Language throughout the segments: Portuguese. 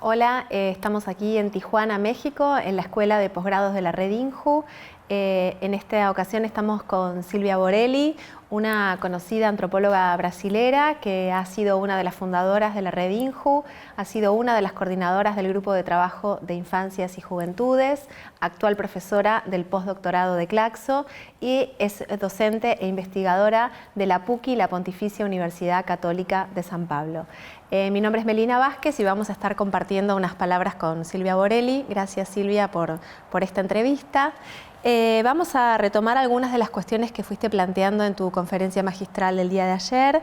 Hola, estamos aquí en Tijuana, México, en la Escuela de Posgrados de la Red INJU. En esta ocasión estamos con Silvia Borelli, una conocida antropóloga brasilera que ha sido una de las fundadoras de la Red INJU, ha sido una de las coordinadoras del Grupo de Trabajo de Infancias y Juventudes, actual profesora del postdoctorado de Claxo y es docente e investigadora de la PUCI, la Pontificia Universidad Católica de San Pablo. Mi nombre es Melina Vázquez y vamos a estar compartiendo unas palabras con Silvia Borelli. Gracias, Silvia, por esta entrevista. Vamos a retomar algunas de las cuestiones que fuiste planteando en tu conferencia magistral del día de ayer.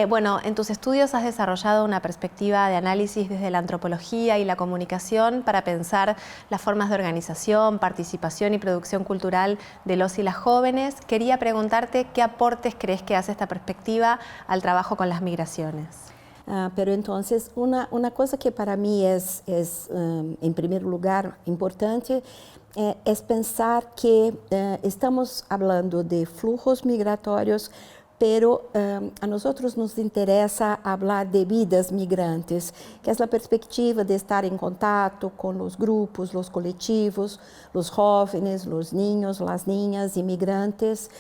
Bueno, en tus estudios has desarrollado una perspectiva de análisis desde la antropología y la comunicación para pensar las formas de organización, participación y producción cultural de los y las jóvenes. Quería preguntarte qué aportes crees que hace esta perspectiva al trabajo con las migraciones. Pero entonces, una cosa que para mí es en primer lugar, importante, es pensar que estamos hablando de flujos migratorios, pero a nosotros nos interesa hablar de vidas migrantes, que es la perspectiva de estar en contacto con los grupos, los colectivos, los jóvenes, los niños, las niñas inmigrantes,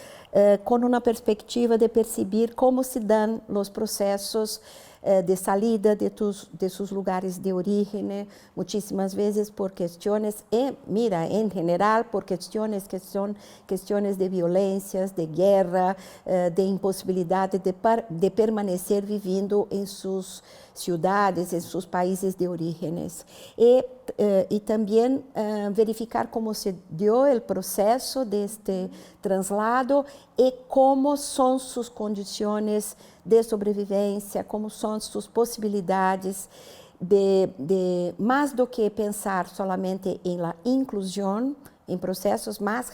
con una perspectiva de percibir cómo se dan los procesos de salida de sus lugares de origen, muchísimas veces por cuestiones, en general, por cuestiones que son cuestiones de violencias, de guerra, de imposibilidad de permanecer viviendo en sus ciudades, en sus países de orígenes. Y también verificar cómo se dio el proceso de este traslado y cómo son sus condiciones de sobrevivencia, como são suas possibilidades de mais do que pensar solamente em la inclusão, em processos mais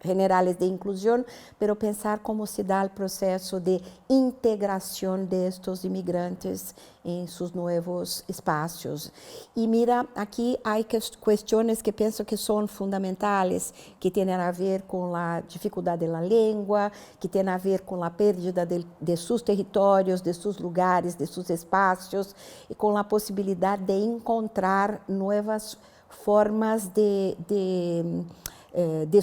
generais de inclusão, pero pensar como se dá o processo de integração de estes imigrantes em seus novos espaços. E mira, aqui há questões que penso que são fundamentais, que têm a ver com a dificuldade da língua, que têm a ver com a perda de seus territórios, de seus lugares, de seus espaços, e com a possibilidade de encontrar novas formas de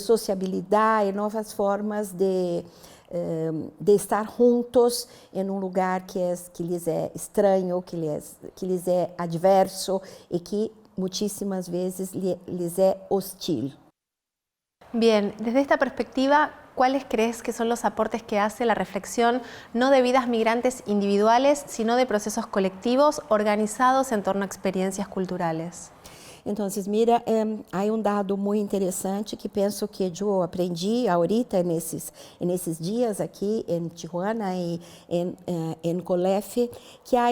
sociabilidade, novas formas de estar juntos em lugar que lhes é estranho, que lhes é adverso e que muitíssimas vezes lhes é hostil. Bien, desde esta perspectiva, ¿cuáles crees que son los aportes que hace la reflexión no de vidas migrantes individuales, sino de procesos colectivos organizados en torno a experiencias culturales? Então, mira, há dado muito interessante que penso que eu aprendi ahorita nesses dias aqui em Tijuana e em Colef, que há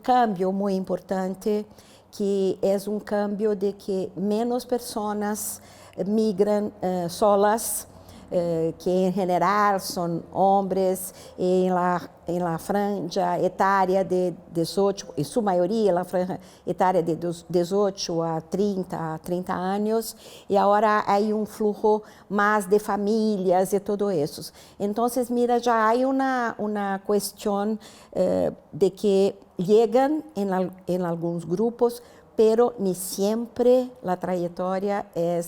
câmbio muito importante, que é câmbio de que menos pessoas migram solas, que em geral são homens em la franja etária de 18, em sua maioria, la franja etária de 18 a 30 anos, e agora há fluxo mais de famílias e tudo isso. Então, mira, já há uma questão de que chegam em alguns grupos, pero ni sempre a trajetória é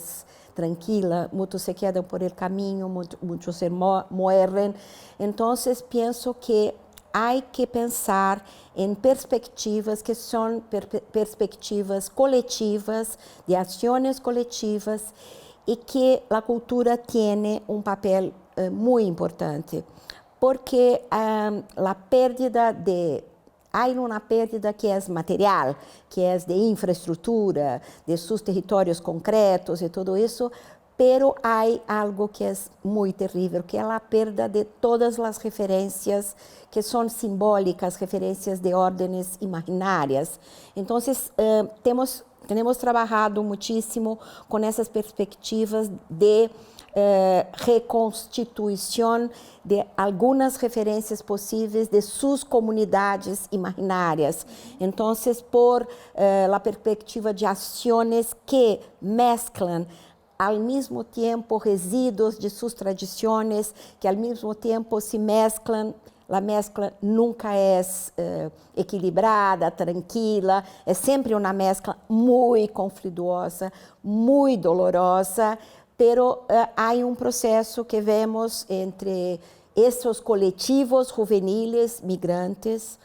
tranquila, muitos se quedam por el caminho, muitos se morrem. Então, penso que há que pensar em perspectivas que são perspectivas coletivas, de ações coletivas, e que a cultura tem papel muito importante, porque a perda há uma perda que é material, que é de infraestrutura, de seus territórios concretos e tudo isso, pero há algo que é muito terrível, que é a perda de todas as referências que são simbólicas, referências de ordens imaginárias. Então, temos trabalhado muitíssimo com essas perspectivas de reconstituição de algumas referências possíveis de suas comunidades imaginárias. Então, por a perspectiva de ações que mesclam ao mesmo tempo resíduos de suas tradições, que ao mesmo tempo se mesclam a mescla nunca é equilibrada, tranquila, é sempre uma mescla muito conflituosa, muito dolorosa, pero há processo que vemos entre esses coletivos juveniles migrantes,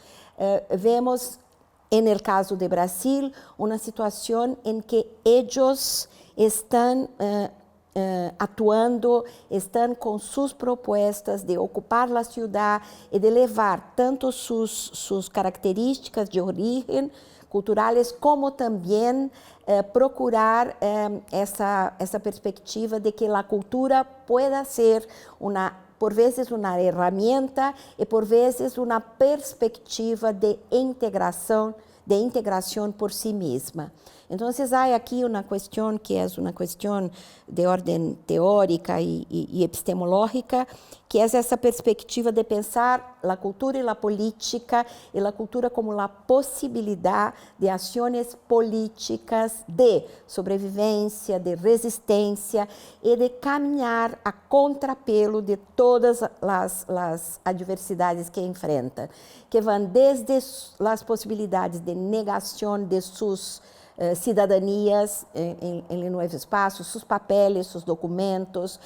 vemos, en el caso de Brasil, uma situação em que eles estão atuando, estão com suas propostas de ocupar a cidade e de levar tanto suas características de origem culturais, como também procurar essa perspectiva de que a cultura pueda ser por vezes uma ferramenta e por vezes uma perspectiva de integração por si mesma. Então, há aqui uma questão que é uma questão de ordem teórica e epistemológica, que é essa perspectiva de pensar a cultura e a política, e a cultura como a possibilidade de ações políticas de sobrevivência, de resistência e de caminhar a contrapelo de todas as adversidades que enfrenta, que vão desde as possibilidades de negação de suas cidadanias em novo espaço, seus papéis, seus documentos,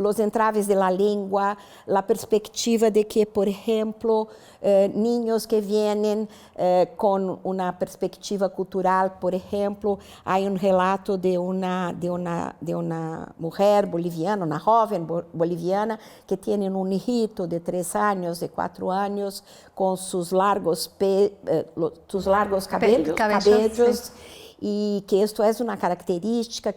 os entraves de la língua, a perspectiva de que, por exemplo, niños que vêm com uma perspectiva cultural, por exemplo, há relato de uma mulher boliviana, uma jovem boliviana, que tem hijito de 3 anos, de 4 anos, com seus largos cabellos. E que isto é uma característica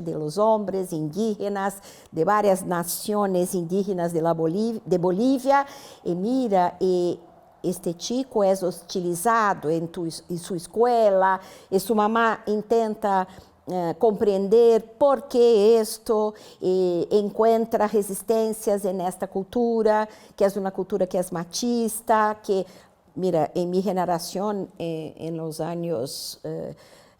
de los hombres indígenas, de várias nações indígenas de Bolívia, e mira, este chico é hostilizado em sua escola, e sua mamá tenta compreender por que isto, e encontra resistências nesta cultura, que é uma cultura que é machista, que mira, en mi generación, en los años,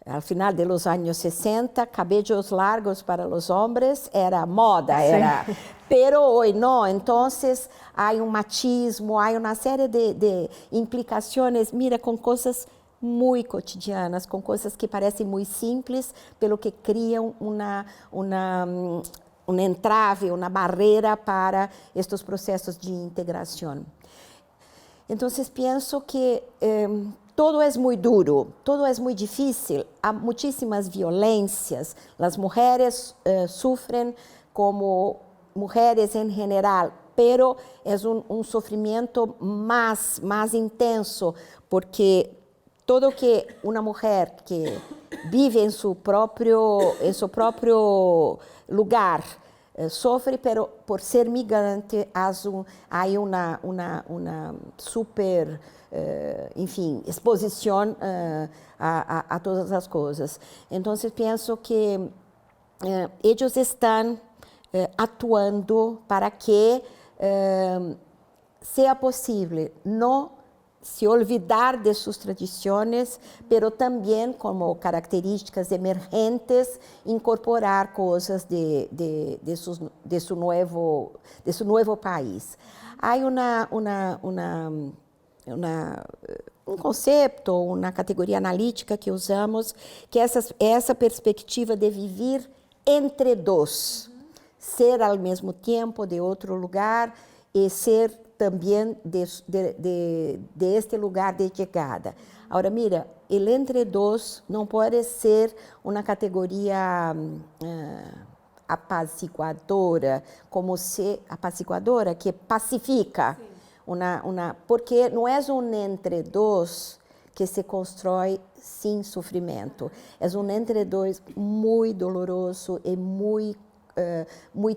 al final de los años 60, cabellos largos para los hombres era moda, Sí. Pero hoy no. Entonces hay un machismo, hay una serie de implicaciones, mira, con cosas muy cotidianas, con cosas que parecen muy simples, pero que crean un entrave, una barrera para estos procesos de integración. Entonces pienso que todo es muy duro, todo es muy difícil, há muchísimas violencias, las mujeres sufren como mujeres en general, pero es un sufrimiento más intenso, porque todo que una mujer que vive en su propio lugar, sofre, pero por ser migrante há uma super, enfim, exposição a todas as coisas. Então, penso que eles estão atuando para que seja possível não se olvidar de suas tradições, pero também como características emergentes incorporar coisas de seu novo país. Há um conceito, uma categoria analítica que usamos, que é essa perspectiva de viver entre dois, ser ao mesmo tempo de outro lugar e ser também de este lugar de chegada. Agora, mira, el entre dos não pode ser uma categoria apaziguadora, que pacifica, porque não é um entre dois que se constrói sem sofrimento. É um entre dois muito doloroso e muito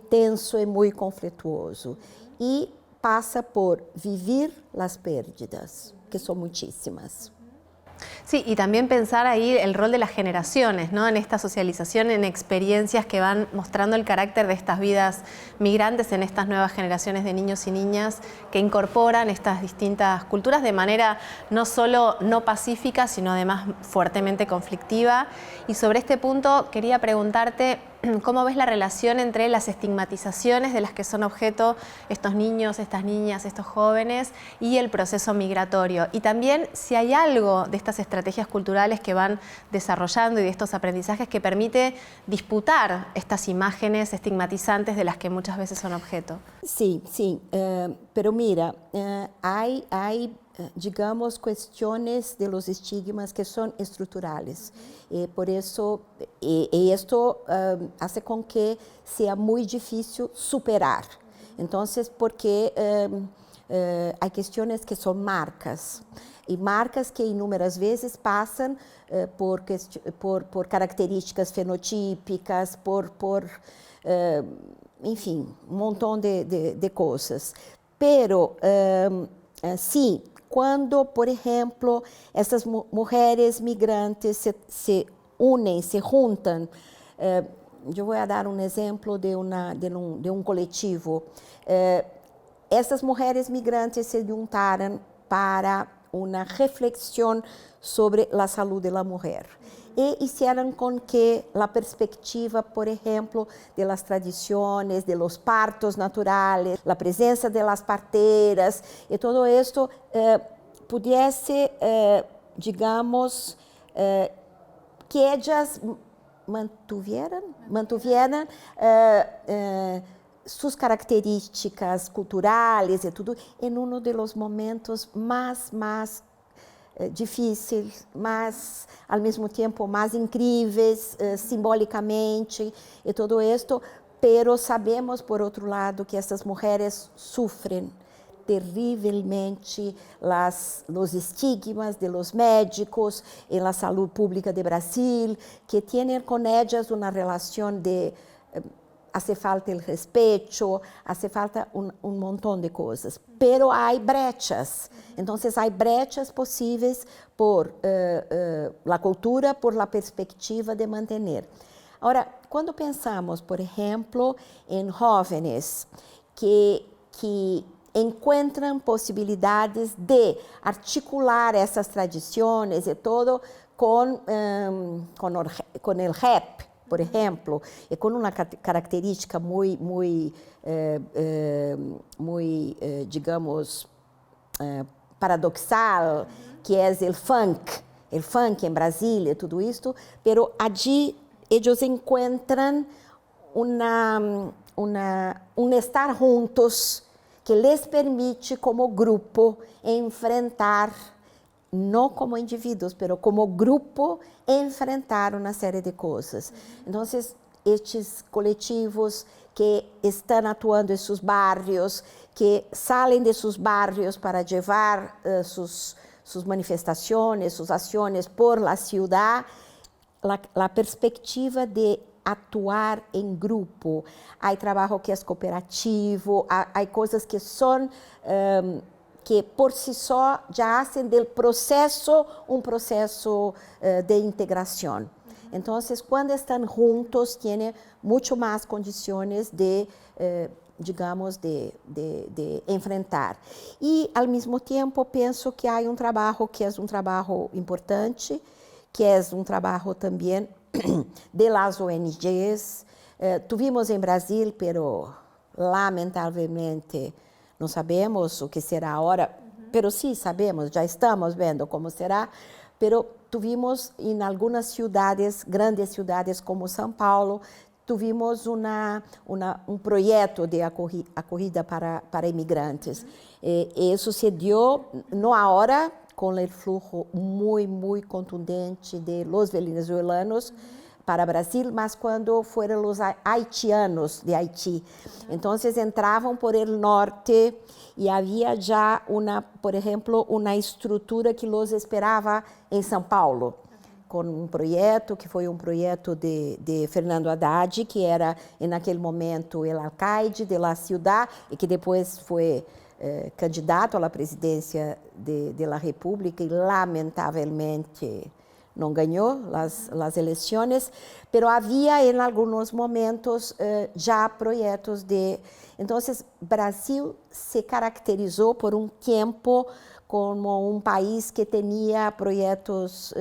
tenso e muito conflituoso. E passa por vivir las pérdidas, que son muchísimas. Sí, y también pensar ahí el rol de las generaciones, ¿no? En esta socialización, en experiencias que van mostrando el carácter de estas vidas migrantes en estas nuevas generaciones de niños y niñas que incorporan estas distintas culturas de manera no solo no pacífica, sino además fuertemente conflictiva. Y sobre este punto quería preguntarte, ¿cómo ves la relación entre las estigmatizaciones de las que son objeto estos niños, estas niñas, estos jóvenes y el proceso migratorio? Y también si hay algo de estas estrategias culturales que van desarrollando y de estos aprendizajes que permite disputar estas imágenes estigmatizantes de las que muchas veces son objeto. Sí, sí, pero mira, hay digamos, cuestiones de los estigmas que son estructurales. Por eso, esto hace con que sea muy difícil superar. Entonces, porque hay cuestiones que son marcas, y marcas que inúmeras veces pasan por características fenotípicas, enfim, um montão de coisas. Pero, sim, quando, por exemplo, essas mulheres migrantes se unem, se juntam, eu vou dar um exemplo de um coletivo. Essas mulheres migrantes se juntaram para uma reflexão sobre a saúde da mulher. E hicieron con que la perspectiva, por ejemplo, de las tradiciones, de los partos naturales, la presencia de las parteras, y todo esto pudiese, digamos, que ellas mantuvieran sus características culturales y todo en uno de los momentos más difíceis, mas ao mesmo tempo mais incríveis, simbolicamente e todo esto, pero sabemos por outro lado que essas mulheres sofrem terrivelmente os estigmas de los médicos em la saúde pública de Brasil, que têm com elas uma relação de hace falta el respeto, hace falta un montón de cosas. Pero hay brechas. Entonces hay brechas posibles por la cultura, por la perspectiva de mantener. Ahora, cuando pensamos, por ejemplo, en jóvenes que encuentran posibilidades de articular essas tradições e todo com el rap, por exemplo, e com uma característica muito, digamos, paradoxal, que é o funk em Brasília, tudo isto, pero allí eles encontram estar juntos que les permite, como grupo, enfrentar, não como indivíduos, pero como grupo, enfrentar uma série de coisas. Então, estes coletivos que estão atuando em seus barrios, que saem de seus barrios para levar suas manifestações, suas ações por la ciudad, a perspectiva de atuar em grupo. Há trabalho que é cooperativo, há coisas que são que por si só já fazem do processo um processo de integração. Então, quando estão juntos, têm muito mais condições de, digamos, de enfrentar. E, ao mesmo tempo, penso que há trabalho que é trabalho importante, que é trabalho também de las ONGs. Tuvimos em Brasil, pero lamentavelmente não sabemos o que será agora, pero sí sabemos, já estamos vendo como será, pero tuvimos em algumas cidades, grandes cidades como São Paulo, tuvimos um projeto de acolhida para imigrantes. E isso se deu, não agora, com o fluxo muito contundente de los venezuelanos para Brasil, mas quando foram os haitianos de Haiti. Então, entravam por el norte e havia já, por exemplo, uma estrutura que los esperava em São Paulo, com projeto que foi projeto de Fernando Haddad, que era, naquele momento, o alcaide de la ciudad e que depois foi candidato à presidência da República e, lamentavelmente, não ganhou as eleições, pero havia em alguns momentos já projetos de... Então, Brasil se caracterizou por tempo como país que tinha projetos,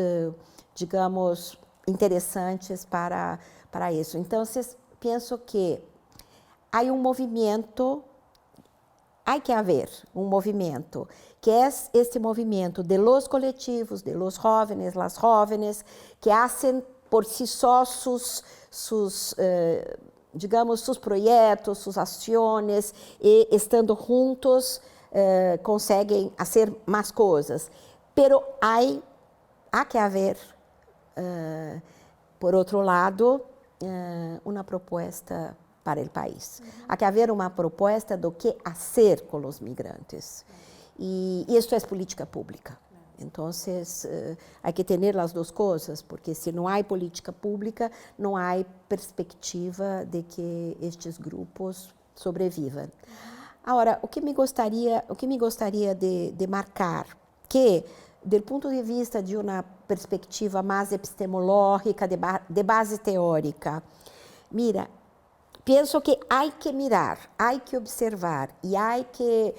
digamos, interessantes para para isso. Então, penso que há movimento, há que haver movimento, que é este movimento de los coletivos, de los jóvenes, las jóvenes, que hacen por si só digamos, sus projetos, sus ações, e estando juntos conseguem fazer mais coisas. Pero há que haver, por outro lado, uma proposta para o país. Há que haver uma proposta do que fazer com os migrantes. E isso é política pública. Então, há que ter as duas coisas, porque se não há política pública, não há perspectiva de que estes grupos sobrevivam. Agora, o que me gostaria de marcar, que, do ponto de vista de uma perspectiva mais epistemológica, de base teórica, mira, penso que há que mirar, há que observar e há que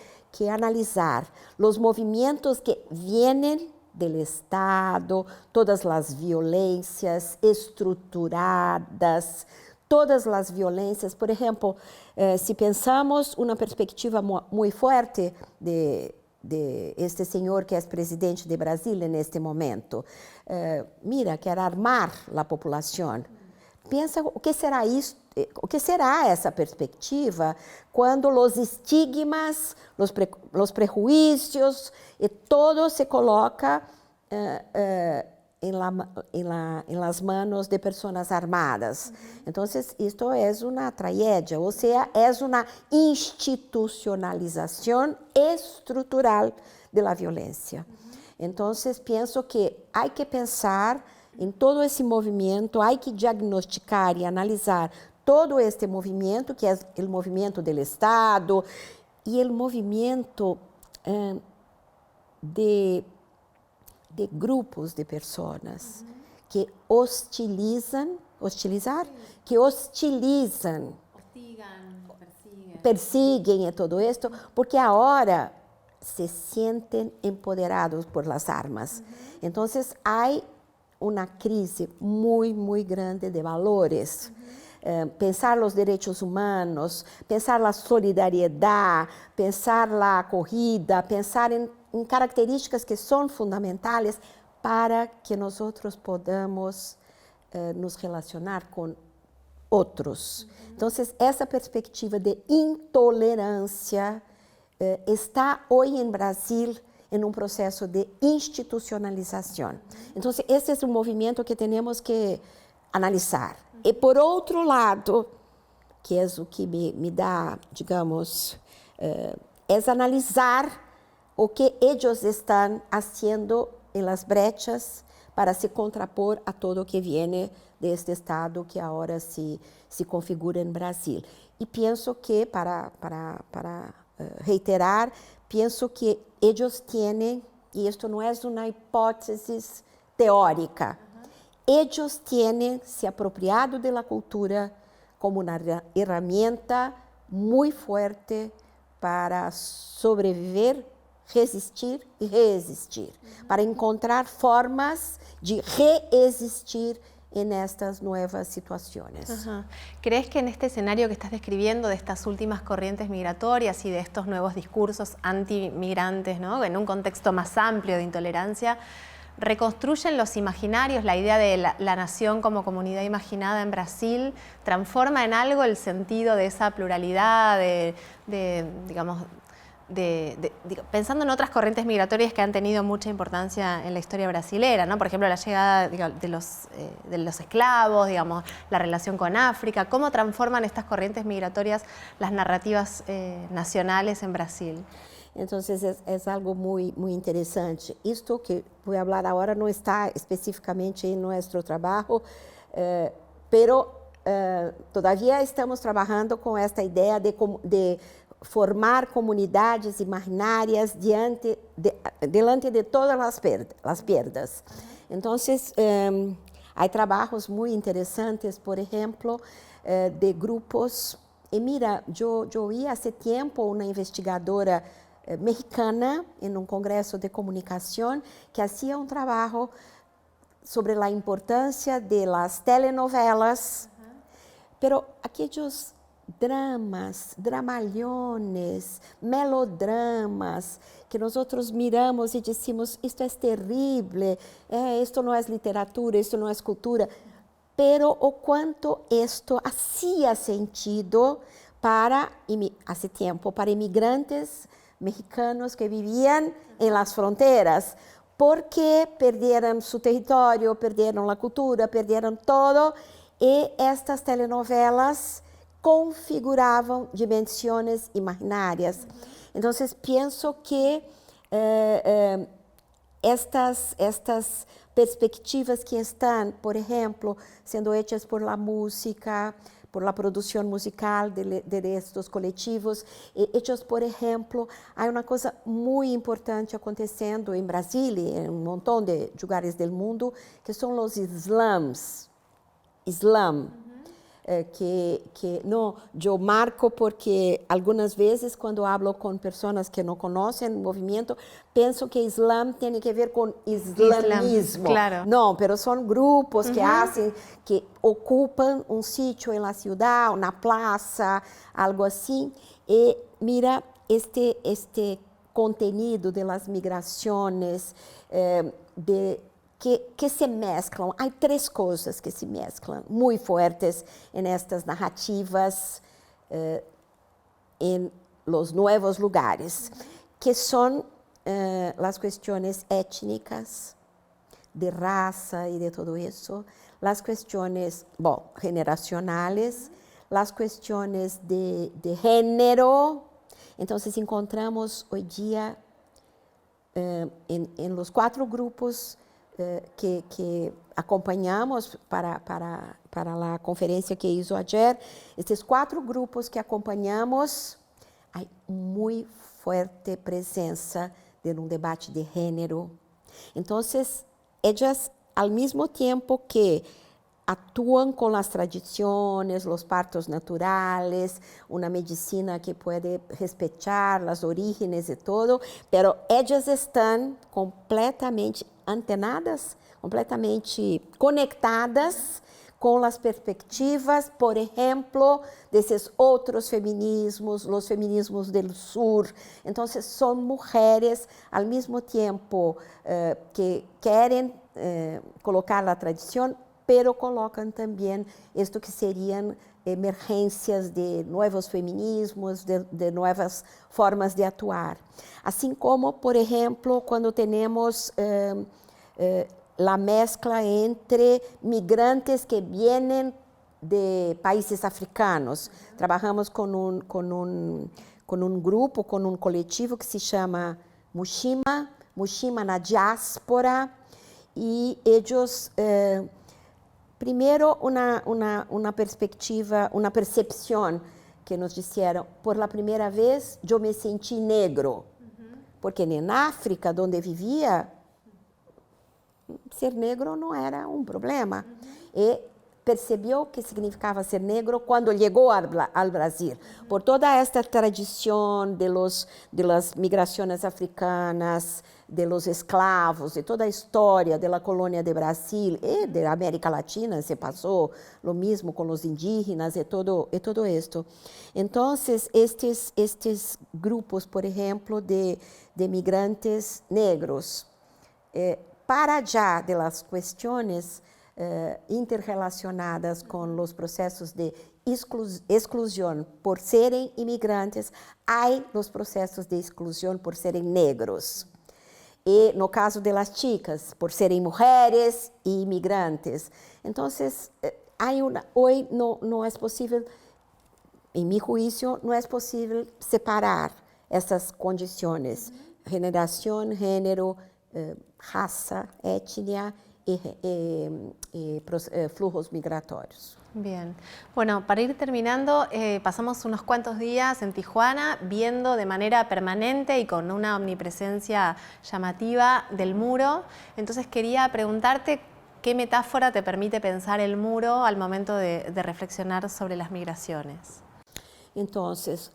analisar os movimentos que vêm do Estado, todas as violências estruturadas, todas as violências. Por exemplo, se pensamos uma perspectiva muito forte de este senhor que é presidente de Brasília neste momento, mira, quer armar a população. Pensa o que será isso, o que será essa perspectiva quando os estigmas, os prejuízos e todo se coloca em las manos de pessoas armadas. Então, isto é uma tragédia, ou seja, é uma institucionalização estrutural da violência. Então, penso que há que pensar em todo esse movimento, há que diagnosticar e analisar todo este movimento, que é o movimento do Estado e o movimento de grupos de pessoas que hostilizam, persiguen e todo esto, porque agora se sentem empoderados por las armas. Então, há uma crise muito grande de valores. Pensar os direitos humanos, pensar a solidariedade, pensar a acolhida, pensar em características que são fundamentais para que nós podamos nos relacionar com outros. Então, essa perspectiva de intolerância está hoje em Brasil em um processo de institucionalização. Então, esse é um movimento que temos que analisar. E, por outro lado, que é o que me dá, digamos, é analisar o que eles estão fazendo em las brechas para se contrapor a todo o que vem deste Estado que agora se configura em Brasil. E penso que, para reiterar, penso que eles têm, e isto não é uma hipótese teórica, eles têm se apropriado da cultura como uma ferramenta muito forte para sobreviver, resistir e reexistir, para encontrar formas de reexistir en estas nuevas situaciones. ¿Crees que en este escenario que estás describiendo de estas últimas corrientes migratorias y de estos nuevos discursos antimigrantes, ¿no?, en un contexto más amplio de intolerancia, reconstruyen los imaginarios, la idea de la nación como comunidad imaginada en Brasil, transforma en algo el sentido de esa pluralidad, digamos, pensando en otras corrientes migratorias que han tenido mucha importancia en la historia brasilera, ¿no? Por ejemplo, la llegada de los esclavos, digamos, la relación con África, ¿cómo transforman estas corrientes migratorias las narrativas nacionales en Brasil? Entonces es algo muy interesante. Esto que voy a hablar ahora no está específicamente en nuestro trabajo, pero todavía estamos trabajando con esta idea de formar comunidades imaginárias delante de todas as perdas. Então, há trabalhos muito interessantes, por exemplo, de grupos. E mira, eu vi há tempo uma investigadora mexicana em um congresso de comunicação que fazia trabalho sobre a importância de las telenovelas pero aquellos dramas, dramalhones, melodramas, que nosotros miramos y decimos, esto es terrible, esto no es literatura, esto no es cultura, pero o quanto esto hacía sentido para, hace tiempo, para inmigrantes mexicanos que vivían en las fronteras, porque perdieron su territorio, perdieron la cultura, perdieron todo, y estas telenovelas configuravam dimensões imaginárias. Então, penso que estas perspectivas que estão, por exemplo, sendo hechas por la música, por la produção musical de estos coletivos, hechos, por exemplo, há uma coisa muito importante acontecendo em Brasília, em um montão de lugares do mundo, que são os slums. Islam. Que no, yo marco porque algunas veces cuando hablo con personas que no conocen el movimiento, pienso que Islam tiene que ver con islamismo. Claro. No, pero son grupos que hacen, que ocupan un sitio en la ciudad, una plaza, algo así. Y mira, este contenido de las migraciones, que se mezclam. Há três coisas que se mezclam muito fortes em estas narrativas em los novos lugares, que são as questões étnicas, de raça e de todo isso, as questões, generacionais, as questões de gênero. Então, encontramos hoje dia em los 4 grupos que acompanhamos para a conferência que hizo ayer, estes 4 grupos que acompanhamos, há muito forte presença de um debate de gênero. Então, elas, ao mesmo tempo que atuam com as tradições, os partos naturais, uma medicina que pode respeitar as origens e todo, pero elas estão completamente antenadas, completamente conectadas com as perspectivas, por exemplo, desses outros feminismos, os feminismos do sul. Então, são mulheres, ao mesmo tempo que querem colocar a tradição, pero colocam também isto que seriam emergências de novos feminismos, de novas formas de atuar. Assim como, por exemplo, quando temos a mescla entre migrantes que vêm de países africanos. Trabalhamos com um grupo, com um coletivo que se chama Mushima na Diáspora, e eles... Primeiro, uma perspectiva, uma percepção que nos disseram, por la primeira vez, eu me senti negro. Porque na África, onde vivia, ser negro não era um problema. E percebeu que significava ser negro quando chegou ao Brasil. Por toda esta tradição de las migrações africanas, de los esclavos, de toda a história da colônia de Brasil e da América Latina, se passou o mesmo com os indígenas e todo isto. Então, estes grupos, por exemplo, de migrantes negros, para já de las questões interrelacionadas com os processos de exclusão por serem imigrantes, há os processos de exclusão por serem negros. E no caso de las chicas, por serem mulheres e imigrantes. Então, hoje não é possível, em meu juízo, não é possível separar essas condições. Generação, gênero, raça, etnia y flujos migratorios. Bien. Bueno, para ir terminando, pasamos unos cuantos días en Tijuana viendo de manera permanente y con una omnipresencia llamativa del muro. Entonces quería preguntarte qué metáfora te permite pensar el muro al momento de reflexionar sobre las migraciones. Entonces,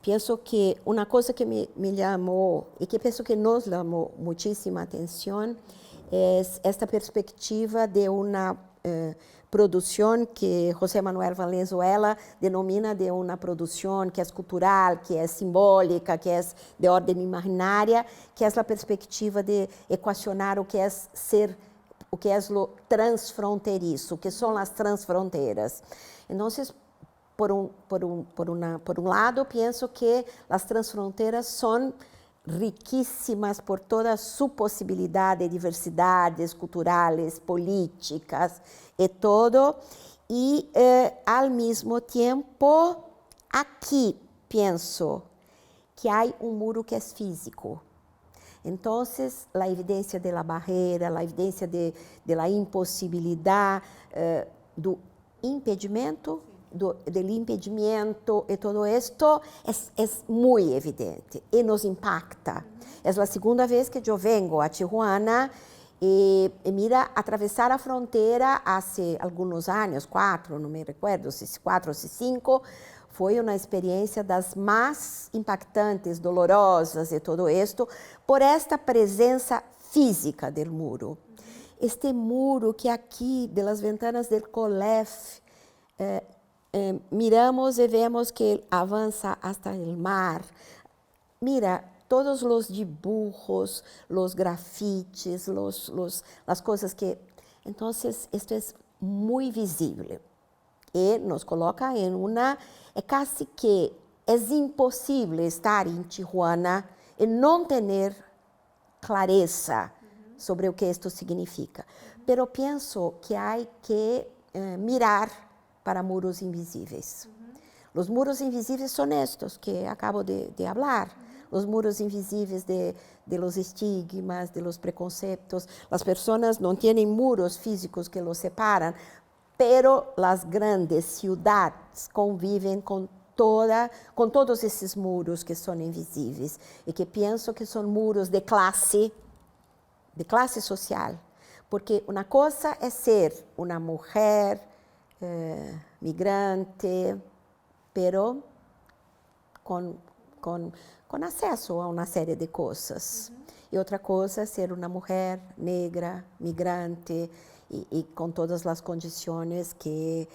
pienso que una cosa que me llamó y que pienso que nos llamó muchísima atención es esta perspectiva de una produção que José Manuel Valenzuela denomina de uma produção que é cultural, que é simbólica, que é de ordem imaginária, que é a perspectiva de equacionar o que é ser, o que é o transfronteiriço, o que são as transfronteiras. Então, por um lado, penso que as transfronteiras são riquíssimas por toda sua possibilidade de diversidades culturais, políticas e todo, e ao mesmo tempo, aqui penso que há muro que é físico. Então, a evidência da barreira, a evidência da impossibilidade, do impedimento, do impedimento e todo isto é muito evidente e nos impacta. É a segunda vez que eu venho a Tijuana e mira, atravessar a fronteira há alguns anos, 4, não me recordo se 4 ou 5, foi uma experiência das mais impactantes, dolorosas e todo isto, por esta presença física do muro. Este muro que aqui, das ventanas do Colef, miramos e vemos que avança hasta o mar. Mira, todos os dibujos, os grafites, as coisas que... Então, isto é muito visível. E nos coloca em uma... É quase que é impossível estar em Tijuana e não ter clareza sobre o que isto significa. Pero penso que há que mirar para muros invisíveis. Os muros invisíveis são estes que acabo de falar. Os muros invisíveis de los estigmas, de los preconceitos. As pessoas não têm muros físicos que los separam, pero as grandes cidades convivem com todos esses muros que são invisíveis e que penso que são muros de classe social. Porque uma coisa é ser uma mulher migrante, pero com acesso a uma série de coisas. E outra coisa é ser uma mulher negra, migrante, e com todas as condições que...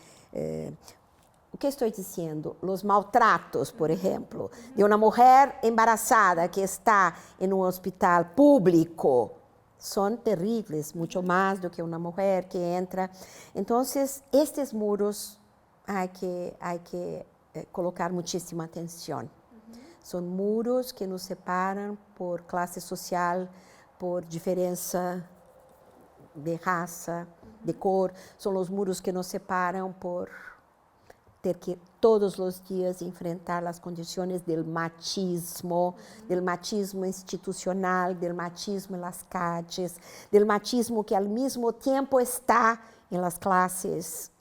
o que estou dizendo? Os maltratos, por exemplo, de uma mulher embaraçada que está em um hospital público, são terríveis, muito mais do que uma mulher que entra. Então, estes muros há que colocar muitíssima atenção. São muros que nos separam por classe social, por diferença de raça, de cor. São os muros que nos separam por ter que todos os dias enfrentar as condições do machismo institucional, do machismo nas calles, do machismo que ao mesmo tempo está em las classes,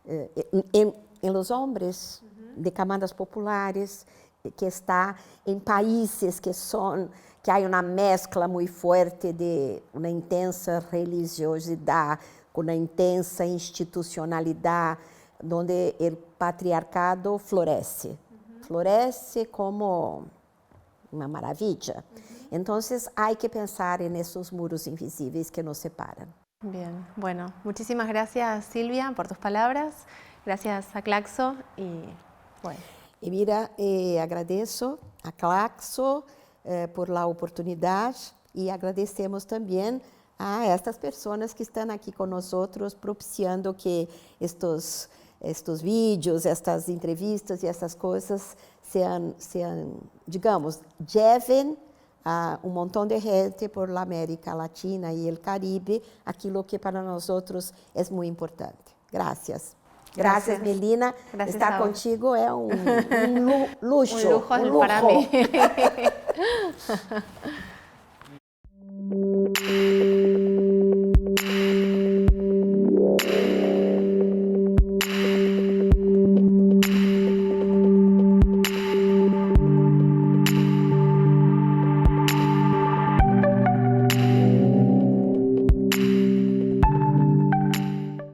em los hombres de camadas populares, que está em países que há uma mescla muito forte de uma intensa religiosidade, com uma intensa institucionalidade, onde o patriarcado floresce. Floresce como uma maravilha. Então, há que pensar nesses muros invisíveis que nos separam. Bien, bueno, muchísimas gracias Silvia por tus palabras, gracias a Claxo y bueno. E mira, agradeço a Claxo por a oportunidade e agradecemos também a estas pessoas que estão aqui conosco, propiciando que estes vídeos, estas entrevistas e essas coisas sejam, digamos, levem a montão de gente por la América Latina e o Caribe aquilo que para nós é muito importante. Gracias. Gracias, Melina. Gracias. Estar contigo é um luxo. Un lujo para mí.